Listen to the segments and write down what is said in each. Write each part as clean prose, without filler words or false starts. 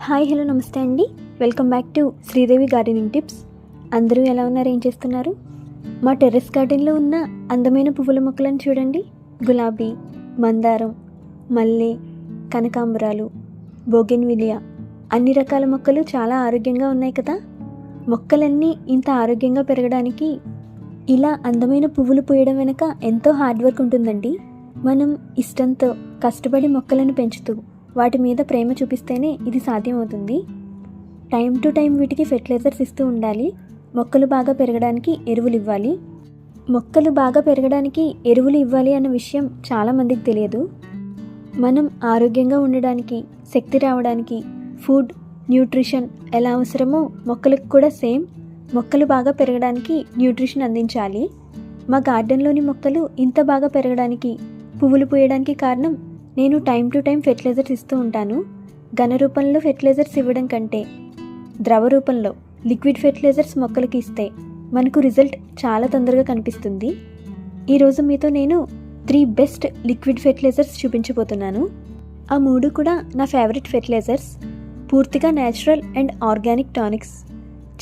Hi hello నమస్తే అండి. Welcome back to Sridevi gardening tips. అందరూ ఎలా ఉన్నారు, ఏం చేస్తున్నారు? మా టెర్రస్ గార్డెన్లో ఉన్న అందమైన పువ్వుల మొక్కలను చూడండి. గులాబీ, మందారం, మల్లె, కనకాంబరాలు, బోగెన్విలియా, అన్ని రకాల మొక్కలు చాలా ఆరోగ్యంగా ఉన్నాయి కదా. మొక్కలన్నీ ఇంత ఆరోగ్యంగా పెరగడానికి ఇలా అందమైన పువ్వులు పూయడం వెనుక ఎంతో హార్డ్ వర్క్ ఉంటుందండి. మనం ఇష్టంతో కష్టపడి మొక్కలను పెంచుతూ వాటి మీద ప్రేమ చూపిస్తేనే ఇది సాధ్యమవుతుంది. టైం టు టైం వీటికి ఫెర్టిలైజర్స్ ఇస్తూ ఉండాలి. మొక్కలు బాగా పెరగడానికి ఎరువులు ఇవ్వాలి. మొక్కలు బాగా పెరగడానికి ఎరువులు ఇవ్వాలి అన్న విషయం చాలామందికి తెలియదు. మనం ఆరోగ్యంగా ఉండడానికి, శక్తి రావడానికి ఫుడ్, న్యూట్రిషన్ ఎలా అవసరమో మొక్కలకు కూడా సేమ్ మొక్కలు బాగా పెరగడానికి న్యూట్రిషన్ అందించాలి. మా గార్డెన్లోని మొక్కలు ఇంత బాగా పెరగడానికి, పువ్వులు పూయడానికి కారణం నేను టైం టు టైం ఫెర్టిలైజర్స్ ఇస్తూ ఉంటాను. ఘన రూపంలో ఫెర్టిలైజర్స్ ఇవ్వడం కంటే ద్రవ రూపంలో లిక్విడ్ ఫెర్టిలైజర్స్ మొక్కలకి ఇస్తే మనకు రిజల్ట్ చాలా తొందరగా కనిపిస్తుంది. ఈరోజు మీతో నేను 3 బెస్ట్ లిక్విడ్ ఫెర్టిలైజర్స్ చూపించబోతున్నాను. ఆ 3 కూడా నా ఫేవరెట్ ఫెర్టిలైజర్స్. పూర్తిగా natural and organic tonics,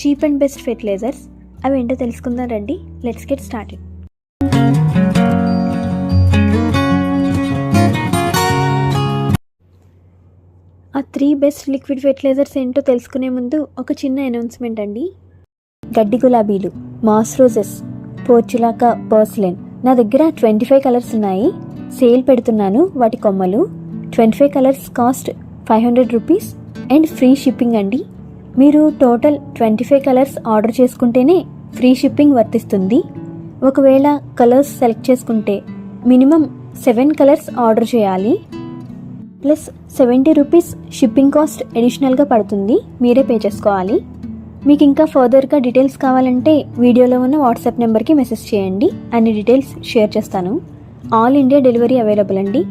cheap and best fertilisers. అవి ఏంటో తెలుసుకుందాం రండి. Let's get started. ఆ 3 బెస్ట్ లిక్విడ్ ఫెర్టిలైజర్స్ ఏంటో తెలుసుకునే ముందు ఒక చిన్న అనౌన్స్మెంట్ అండి. గడ్డి గులాబీలు, మాస్ రోజెస్, పోర్చులాకా, పర్స్లెన్ నా దగ్గర 25 కలర్స్ ఉన్నాయి. సేల్ పెడుతున్నాను. వాటి కొమ్మలు 25 colours cost 500 rupees and free shipping అండి. మీరు టోటల్ 25 కలర్స్ ఆర్డర్ చేసుకుంటేనే ఫ్రీ షిప్పింగ్ వర్తిస్తుంది. ఒకవేళ కలర్స్ సెలెక్ట్ చేసుకుంటే మినిమం 7 కలర్స్ ఆర్డర్ చేయాలి. ప్లస్ 70 రూపీస్ షిప్పింగ్ కాస్ట్ అడిషనల్గా పడుతుంది. మీరే పే చేసుకోవాలి. మీకు ఇంకా ఫర్దర్గా డీటెయిల్స్ కావాలంటే వీడియోలో ఉన్న వాట్సాప్ నెంబర్కి మెసేజ్ చేయండి. అన్ని డీటెయిల్స్ షేర్ చేస్తాను. ఆల్ ఇండియా డెలివరీ అవైలబుల్ అండి.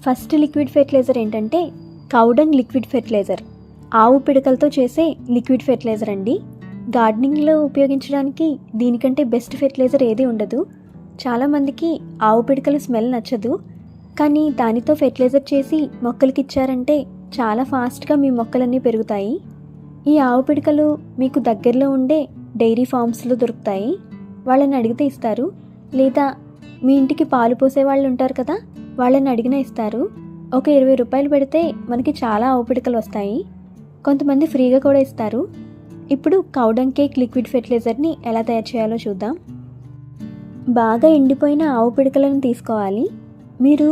ఫస్ట్ లిక్విడ్ ఫెర్టిలైజర్ ఏంటంటే కౌడంగ్ లిక్విడ్ ఫెర్టిలైజర్. ఆవు పిడకలతో చేసే లిక్విడ్ ఫెర్టిలైజర్ అండి. గార్డెనింగ్లో ఉపయోగించడానికి దీనికంటే బెస్ట్ ఫెర్టిలైజర్ ఏది ఉండదు. చాలామందికి ఆవు పిడకల స్మెల్ నచ్చదు. కానీ దానితో ఫెర్టిలైజర్ చేసి మొక్కలకి ఇచ్చారంటే చాలా ఫాస్ట్గా మీ మొక్కలన్నీ పెరుగుతాయి. ఈ ఆవు పిడకలు మీకు దగ్గరలో ఉండే డైరీ ఫార్మ్స్లో దొరుకుతాయి. వాళ్ళని అడిగితే ఇస్తారు. లేదా మీ ఇంటికి పాలు పోసే వాళ్ళు ఉంటారు కదా, వాళ్ళని అడిగినా ఇస్తారు. ఒక 20 రూపాయలు పెడితే మనకి చాలా ఆవు పిడకలు వస్తాయి. కొంతమంది ఫ్రీగా కూడా ఇస్తారు. ఇప్పుడు కౌడంగ్ కేక్ లిక్విడ్ ఫెర్టిలైజర్ని ఎలా తయారు చేయాలో చూద్దాం. బాగా ఎండిపోయిన ఆవు పిడకలను తీసుకోవాలి. మీరు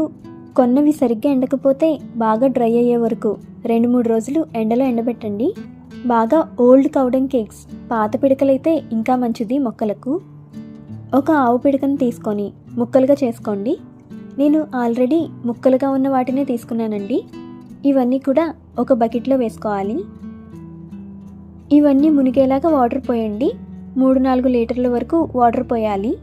కొన్నవి సరిగ్గా ఎండకపోతే బాగా డ్రై అయ్యే వరకు 2-3 రోజులు ఎండలో ఎండబెట్టండి. బాగా ఓల్డ్ కౌడంగ్ కేక్స్, పాత పిడకలైతే ఇంకా మంచిది మొక్కలకు. ఒక ఆవు పిడకను తీసుకొని ముక్కలుగా చేసుకోండి. నేను ఆల్రెడీ ముక్కలుగా ఉన్న వాటినే తీసుకున్నానండి. ఇవన్నీ కూడా ఒక బకెట్లో వేసుకోవాలి. ఇవన్నీ మునిగేలాగా వాటర్ పోయండి. 3-4 లీటర్ల వరకు వాటర్ పోయాలి.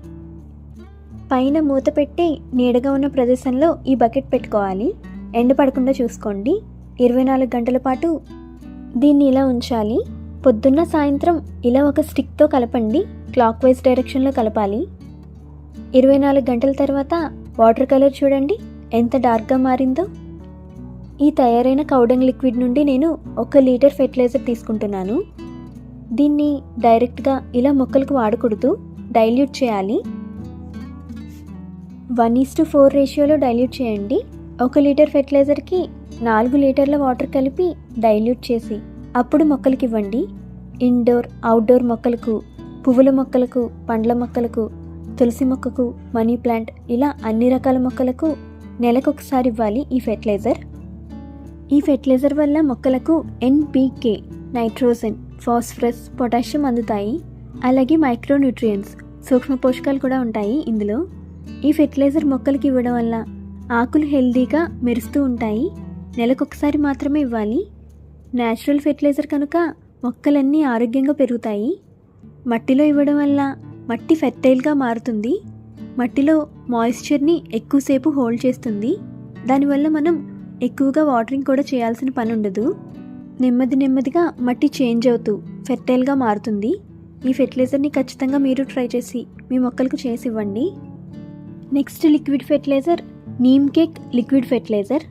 పైన మూత పెట్టి నీడగా ఉన్న ప్రదేశంలో ఈ బకెట్ పెట్టుకోవాలి. ఎండ పడకుండా చూసుకోండి. 24 గంటల పాటు దీన్ని ఇలా ఉంచాలి. పొద్దున్న సాయంత్రం ఇలా ఒక స్టిక్తో కలపండి. క్లాక్ వైజ్ డైరెక్షన్లో కలపాలి. 24 గంటల తర్వాత వాటర్ కలర్ చూడండి ఎంత డార్క్గా మారిందో. ఈ తయారైన కౌడంగ్ లిక్విడ్ నుండి నేను 1 లీటర్ ఫెర్టిలైజర్ తీసుకుంటున్నాను. దీన్ని డైరెక్ట్గా ఇలా మొక్కలకు వాడకూడదు, డైల్యూట్ చేయాలి. 1:4 రేషియోలో డైల్యూట్ చేయండి. 1 లీటర్ ఫెర్టిలైజర్కి 4 లీటర్ల వాటర్ కలిపి డైల్యూట్ చేసి అప్పుడు మొక్కలకి ఇవ్వండి. ఇండోర్, అవుట్డోర్ మొక్కలకు, పువ్వుల మొక్కలకు, పండ్ల మొక్కలకు, తులసి మొక్కకు, మనీ ప్లాంట్ ఇలా అన్ని రకాల మొక్కలకు నెలకొకసారి ఇవ్వాలి ఈ ఫెర్టిలైజర్. ఈ ఫెర్టిలైజర్ వల్ల మొక్కలకు NPK, నైట్రోజన్, ఫాస్ఫరస్, పొటాషియం అందుతాయి. అలాగే మైక్రోన్యూట్రియంట్స్, సూక్ష్మ పోషకాలు కూడా ఉంటాయి ఇందులో. ఈ ఫెర్టిలైజర్ మొక్కలకి ఇవ్వడం వల్ల ఆకులు హెల్దీగా మెరుస్తూ ఉంటాయి. నెలకొకసారి మాత్రమే ఇవ్వాలి. న్యాచురల్ ఫెర్టిలైజర్ కనుక మొక్కలన్నీ ఆరోగ్యంగా పెరుగుతాయి. మట్టిలో ఇవ్వడం వల్ల మట్టి ఫెర్టైల్గా మారుతుంది. మట్టిలో మాయిశ్చర్ని ఎక్కువసేపు హోల్డ్ చేస్తుంది. దానివల్ల మనం ఎక్కువగా వాటరింగ్ కూడా చేయాల్సిన పని ఉండదు. నెమ్మదిగా మట్టి చేంజ్ అవుతూ ఫెర్టైల్గా మారుతుంది. ఈ ఫెర్టిలైజర్ని ఖచ్చితంగా మీరు ట్రై చేసి మీ మొక్కలకు చేసి ఇవ్వండి. Next liquid fertiliser neem cake liquid fertiliser.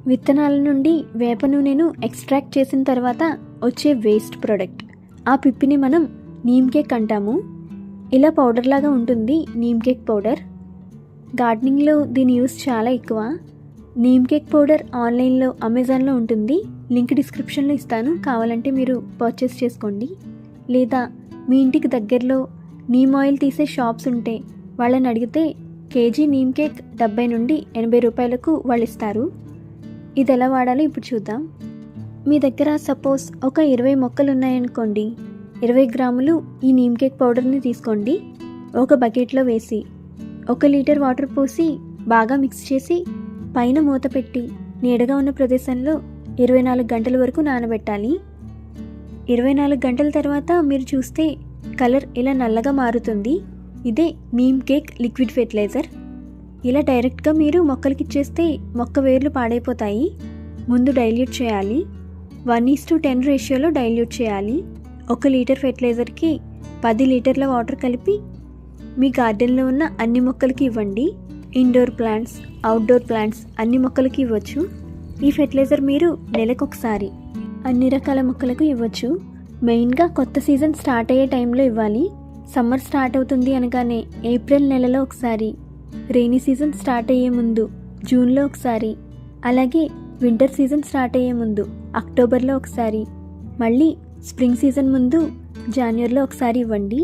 విత్తనాల నుండి వేప నూనెను ఎక్స్ట్రాక్ట్ చేసిన తర్వాత వచ్చే వేస్ట్ ప్రోడక్ట్. ఆ పిప్పిని మనం నీమ్ కేక్ అంటాము. ఇలా పౌడర్ లాగా ఉంటుంది నీమ్ కేక్ పౌడర్. గార్డెనింగ్లో దీని యూస్ చాలా ఎక్కువ. నీమ్ కేక్ పౌడర్ ఆన్లైన్లో అమెజాన్లో ఉంటుంది. లింక్ డిస్క్రిప్షన్లో ఇస్తాను, కావాలంటే మీరు పర్చేస్ చేసుకోండి. లేదా మీ ఇంటికి దగ్గరలో నీమ్ ఆయిల్ తీసే షాప్స్ ఉంటే వాళ్ళని అడిగితే కేజీ నీమ్ కేక్ 70 నుండి 80 రూపాయలకు వాళ్ళు ఇస్తారు. ఇది ఎలా వాడాలో ఇప్పుడు చూద్దాం. మీ దగ్గర సపోజ్ ఒక 20 మొక్కలు ఉన్నాయనుకోండి. 20 గ్రాములు ఈ నీమ్ కేక్ పౌడర్ని తీసుకోండి. ఒక బకెట్లో వేసి 1 లీటర్ వాటర్ పోసి బాగా మిక్స్ చేసి పైన మూత పెట్టి నీడగా ఉన్న ప్రదేశంలో 24 గంటల వరకు నానబెట్టాలి. 24 గంటల తర్వాత మీరు చూస్తే కలర్ ఇలా నల్లగా మారుతుంది. ఇదే నీమ్ కేక్ లిక్విడ్ ఫెర్టిలైజర్. ఇలా డైరెక్ట్గా మీరు మొక్కలకి ఇచ్చేస్తే మొక్క వేర్లు పాడైపోతాయి. ముందు డైల్యూట్ చేయాలి. 1:10 రేషియోలో డైల్యూట్ చేయాలి. 1 లీటర్ ఫెర్టిలైజర్కి 10 లీటర్ల వాటర్ కలిపి మీ గార్డెన్లో ఉన్న అన్ని మొక్కలకి ఇవ్వండి. ఇండోర్ ప్లాంట్స్, అవుట్డోర్ ప్లాంట్స్ అన్ని మొక్కలకి ఇవ్వచ్చు. ఈ ఫెర్టిలైజర్ మీరు నెలకొకసారి అన్ని రకాల మొక్కలకు ఇవ్వచ్చు. మెయిన్గా కొత్త సీజన్ స్టార్ట్ అయ్యే టైంలో ఇవ్వాలి. సమ్మర్ స్టార్ట్ అవుతుంది అనగానే ఏప్రిల్ నెలలో ఒకసారి, రెయినీ సీజన్ స్టార్ట్ అయ్యే ముందు జూన్లో ఒకసారి, అలాగే వింటర్ సీజన్ స్టార్ట్ అయ్యే ముందు అక్టోబర్లో ఒకసారి, మళ్ళీ స్ప్రింగ్ సీజన్ ముందు జాన్వరిలో ఒకసారి ఇవ్వండి.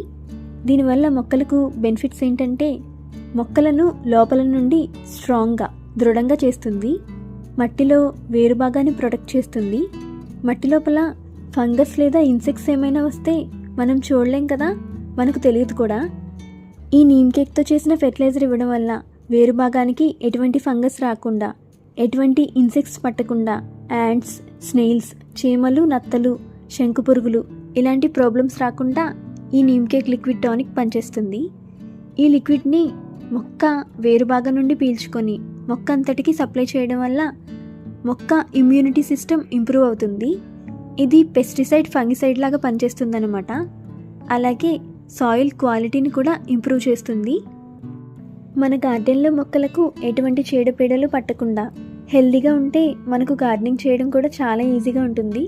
దీనివల్ల మొక్కలకు బెనిఫిట్స్ ఏంటంటే మొక్కలను లోపల నుండి స్ట్రాంగ్గా, దృఢంగా చేస్తుంది. మట్టిలో వేరు భాగాన్ని ప్రొటెక్ట్ చేస్తుంది. మట్టి లోపల ఫంగస్ లేదా ఇన్సెక్ట్స్ ఏమైనా వస్తే మనం చూడలేం కదా, మనకు తెలియదు కూడా. ఈ నీమ్ కేక్తో చేసిన ఫెర్టిలైజర్ ఇవ్వడం వల్ల వేరు భాగానికి ఎటువంటి ఫంగస్ రాకుండా, ఎటువంటి ఇన్సెక్ట్స్ పట్టకుండా, యాంట్స్, స్నేల్స్, చీమలు, నత్తలు, శంకుపురుగులు ఇలాంటి ప్రాబ్లమ్స్ రాకుండా ఈ నీమ్ కేక్ లిక్విడ్ టానిక్ పనిచేస్తుంది. ఈ లిక్విడ్ని మొక్క వేరు భాగం నుండి పీల్చుకొని మొక్క అంతటికి సప్లై చేయడం వల్ల మొక్క ఇమ్యూనిటీ సిస్టమ్ ఇంప్రూవ్ అవుతుంది. ఇది పెస్టిసైడ్, ఫంగిసైడ్ లాగా పనిచేస్తుందన్నమాట. అలాగే సాయిల్ క్వాలిటీని కూడా ఇంప్రూవ్ చేస్తుంది. మన గార్డెన్లో మొక్కలకు ఎటువంటి చీడపీడలు పట్టకుండా హెల్దీగా ఉంటే మనకు గార్డెనింగ్ చేయడం కూడా చాలా ఈజీగా ఉంటుంది.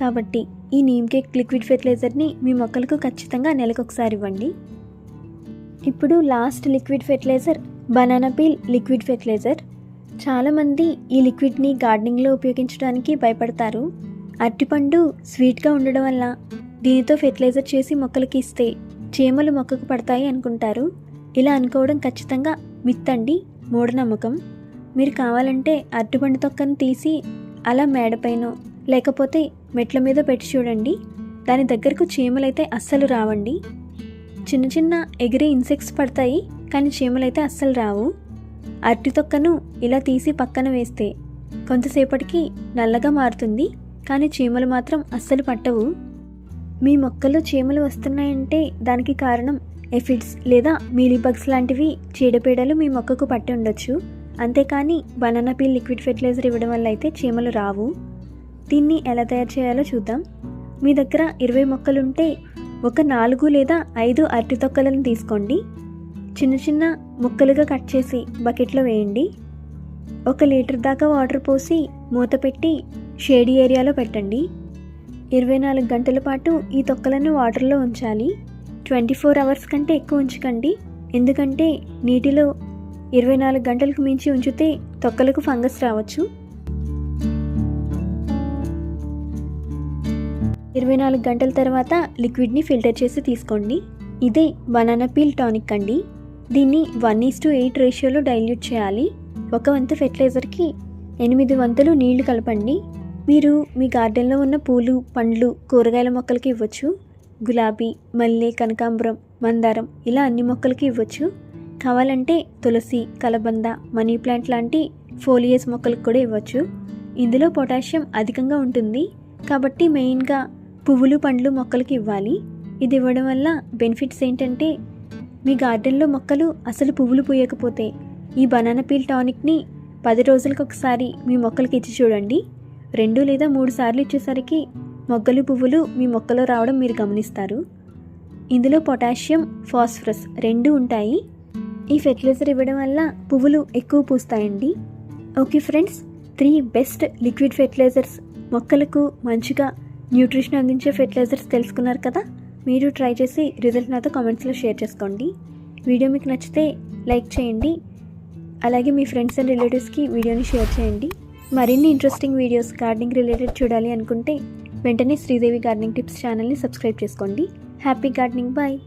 కాబట్టి ఈ నీమ్ కేక్ లిక్విడ్ ఫెర్టిలైజర్ని మీ మొక్కలకు ఖచ్చితంగా నెలకొకసారి ఇవ్వండి. ఇప్పుడు last liquid fertiliser banana peel liquid fertiliser. చాలామంది ఈ లిక్విడ్ని గార్డెనింగ్లో ఉపయోగించడానికి భయపడతారు. అరటిపండు స్వీట్గా ఉండడం వల్ల దీనితో ఫెర్టిలైజర్ చేసి మొక్కలకి ఇస్తే చీమలు మొక్కకు పడతాయి అనుకుంటారు. ఇలా అనుకోవడం ఖచ్చితంగా మిత్ అండి, మూఢనమ్మకం. మీరు కావాలంటే అరటిపండు తొక్కను తీసి అలా మేడపైనో లేకపోతే మెట్ల మీద పెట్టి చూడండి. దాని దగ్గరకు చీమలైతే అస్సలు రావండి. చిన్న చిన్న ఎగిరే ఇన్సెక్ట్స్ పడతాయి, కానీ చీమలైతే అస్సలు రావు. అరటి తొక్కను ఇలా తీసి పక్కన వేస్తే కొంతసేపటికి నల్లగా మారుతుంది, కానీ చీమలు మాత్రం అస్సలు పట్టవు. మీ మొక్కల్లో చీమలు వస్తున్నాయంటే దానికి కారణం ఎఫిడ్స్ లేదా మీలీబగ్స్ లాంటివి చీడపీడలు మీ మొక్కకు పట్టి ఉండొచ్చు. అంతేకాని బనానా పీల్ లిక్విడ్ ఫెర్టిలైజర్ ఇవ్వడం వల్ల అయితే చీమలు రావు. దీన్ని ఎలా తయారు చేయాలో చూద్దాం. మీ దగ్గర 20 మొక్కలుంటే ఒక 4 లేదా 5 అరటి తొక్కలను తీసుకోండి. చిన్న చిన్న ముక్కలుగా కట్ చేసి బకెట్లో వేయండి. 1 లీటర్ దాకా వాటర్ పోసి మూత పెట్టి షేడీ ఏరియాలో పెట్టండి. 24 గంటల పాటు ఈ తొక్కలను వాటర్లో ఉంచాలి. 24 అవర్స్ కంటే ఎక్కువ ఉంచకండి, ఎందుకంటే నీటిలో 24 గంటలకు మించి ఉంచితే తొక్కలకు ఫంగస్ రావచ్చు. 24 గంటల తర్వాత లిక్విడ్ని ఫిల్టర్ చేసి తీసుకోండి. ఇదే బనానా పీల్ టానిక్ అండి. దీన్ని 1:8 రేషియోలో డైల్యూట్ చేయాలి. 1 వంతు ఫెర్టిలైజర్కి 8 వంతులు నీళ్లు కలపండి. మీరు మీ గార్డెన్లో ఉన్న పూలు, పండ్లు, కూరగాయల మొక్కలకి ఇవ్వచ్చు. గులాబీ, మల్లె, కనకాంబరం, మందారం ఇలా అన్ని మొక్కలకి ఇవ్వచ్చు. కావాలంటే తులసి, కలబంద, మనీ ప్లాంట్ లాంటి ఫోలియేజ్ మొక్కలకు కూడా ఇవ్వచ్చు. ఇందులో పొటాషియం అధికంగా ఉంటుంది కాబట్టి మెయిన్గా పువ్వులు, పండ్లు మొక్కలకి ఇవ్వాలి. ఇది ఇవ్వడం వల్ల బెనిఫిట్స్ ఏంటంటే మీ గార్డెన్లో మొక్కలు అసలు పువ్వులు పూయకపోతే ఈ బనానా పీల్ టానిక్ని 10 రోజులకు ఒకసారి మీ మొక్కలకి ఇచ్చి చూడండి. 2 లేదా 3 సార్లు ఇచ్చేసరికి మొగ్గలు, పువ్వులు మీ మొక్కలో రావడం మీరు గమనిస్తారు. ఇందులో పొటాషియం, ఫాస్ఫరస్ 2 ఉంటాయి. ఈ ఫెర్టిలైజర్ ఇవ్వడం వల్ల పువ్వులు ఎక్కువ పూస్తాయండి. Okay friends, 3 best liquid fertilisers, మొక్కలకు మంచిగా న్యూట్రిషన్ అందించే ఫెర్టిలైజర్స్ తెలుసుకున్నారు కదా. మీరు ట్రై చేసి రిజల్ట్ నాతో కామెంట్స్లో షేర్ చేసుకోండి. వీడియో మీకు నచ్చితే లైక్ చేయండి. అలాగే మీ ఫ్రెండ్స్ అండ్ రిలేటివ్స్కి వీడియోని షేర్ చేయండి. మరిన్ని ఇంట్రెస్టింగ్ వీడియోస్ గార్డెనింగ్ రిలేటెడ్ చూడాలి అనుకుంటే వెంటనే శ్రీదేవి గార్డెనింగ్ టిప్స్ ఛానల్ని సబ్స్క్రైబ్ చేసుకోండి. Happy gardening. బాయ్.